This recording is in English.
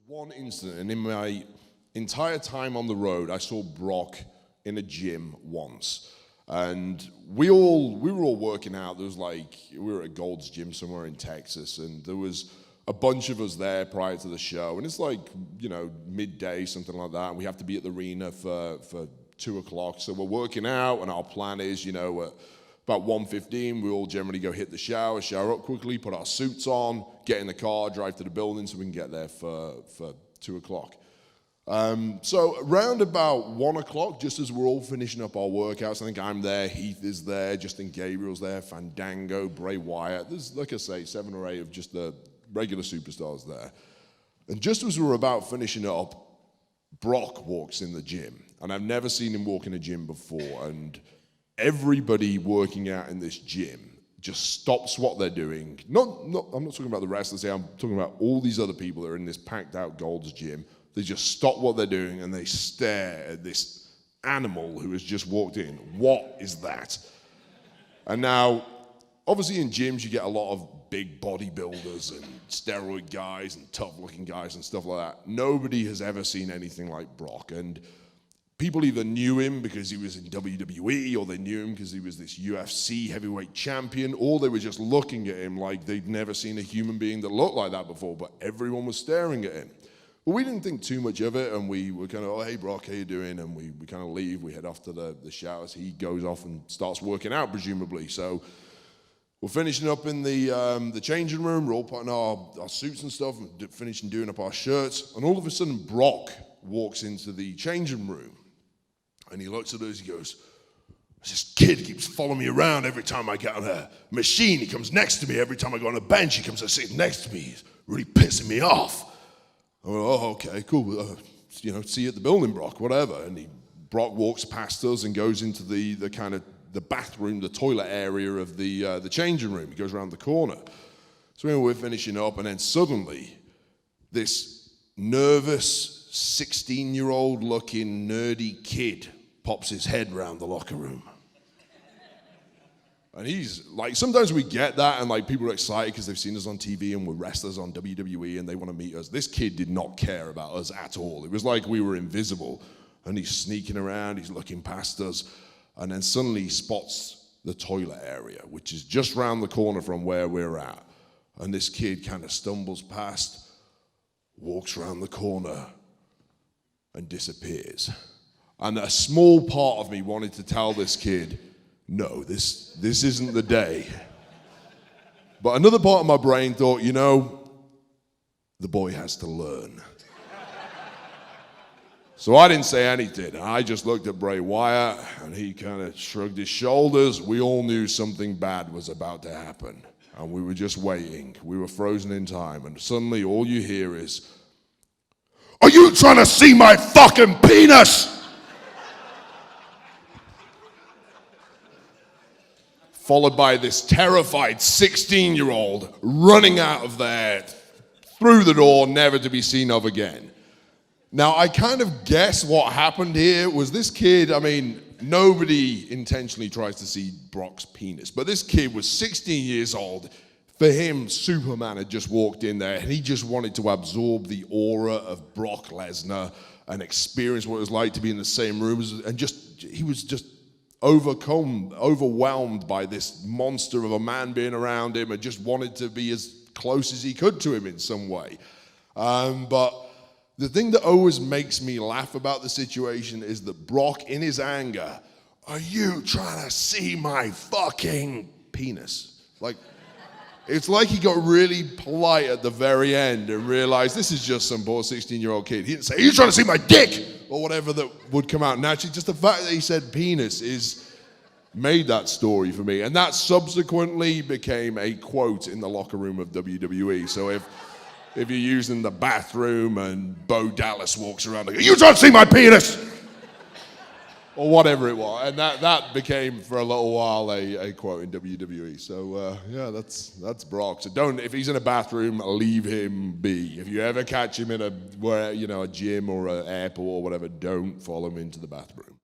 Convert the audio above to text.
one incident, and in my entire time on the road, I saw Brock in a gym once. And we were all working out. There was we were at Gold's Gym somewhere in Texas, and there was a bunch of us there prior to the show. And it's midday, something like that. And we have to be at the arena for 2 o'clock. So we're working out, and our plan is, at about 1:15, we all generally go hit the shower up quickly, put our suits on, get in the car, drive to the building so we can get there for 2 o'clock. So around about 1 o'clock, just as we're all finishing up our workouts, I think I'm there, Heath is there, Justin Gabriel's there, Fandango, Bray Wyatt. There's, like I say, 7 or 8 of just the regular superstars there. And just as we were about finishing up, Brock walks in the gym. And I've never seen him walk in a gym before. And everybody working out in this gym just stops what they're doing. I'm not talking about the wrestlers here, I'm talking about all these other people that are in this packed out Gold's Gym. They just stop what they're doing and they stare at this animal who has just walked in. What is that? And now, obviously in gyms you get a lot of big bodybuilders and steroid guys and tough-looking guys and stuff like that. Nobody has ever seen anything like Brock. And people either knew him because he was in WWE, or they knew him because he was this UFC heavyweight champion, or they were just looking at him like they'd never seen a human being that looked like that before, but everyone was staring at him. But we didn't think too much of it, and we were kind of, oh, hey, Brock, how you doing? And we kind of leave. We head off to the showers. He goes off and starts working out, presumably. So we're finishing up in the changing room. We're all putting our suits and stuff, and finishing doing up our shirts. And all of a sudden, Brock walks into the changing room. And he looks at us, he goes, this kid keeps following me around every time I get on a machine. He comes next to me every time I go on a bench. He comes and sits next to me. He's really pissing me off. I went, oh, okay, cool. See you at the building, Brock, whatever. And Brock walks past us and goes into the bathroom, the toilet area of the changing room. He goes around the corner. So we're finishing up, and then suddenly this nervous 16-year-old looking nerdy kid pops his head around the locker room. And he's sometimes we get that, and people are excited because they've seen us on TV and we're wrestlers on WWE and they want to meet us. This kid did not care about us at all. It was like we were invisible, and he's sneaking around, he's looking past us, and then suddenly he spots the toilet area, which is just round the corner from where we're at. And this kid kind of stumbles past, walks around the corner, and disappears. And a small part of me wanted to tell this kid, no, this isn't the day. But another part of my brain thought, the boy has to learn. So I didn't say anything. I just looked at Bray Wyatt, and he kind of shrugged his shoulders. We all knew something bad was about to happen, and we were just waiting. We were frozen in time, and suddenly all you hear is, are you trying to see my fucking penis? Followed by this terrified 16-year-old running out of there through the door, never to be seen of again. Now, I kind of guess what happened here was this kid, nobody intentionally tries to see Brock's penis, but this kid was 16 years old. For him, Superman had just walked in there, and he just wanted to absorb the aura of Brock Lesnar and experience what it was like to be in the same room, he was just overwhelmed by this monster of a man being around him, and just wanted to be as close as he could to him in some way. But the thing that always makes me laugh about the situation is that Brock, in his anger, are you trying to see my fucking penis? It's like he got really polite at the very end and realized this is just some poor 16-year-old kid. He didn't say, are you trying to see my dick? Or whatever that would come out naturally. Just the fact that he said penis made that story for me. And that subsequently became a quote in the locker room of WWE. So if you're using the bathroom and Bo Dallas walks around and goes, are you trying to see my penis? Or whatever it was. And that became, for a little while, a quote in WWE. So, that's Brock. So if he's in a bathroom, leave him be. If you ever catch him in a gym or an airport or whatever, don't follow him into the bathroom.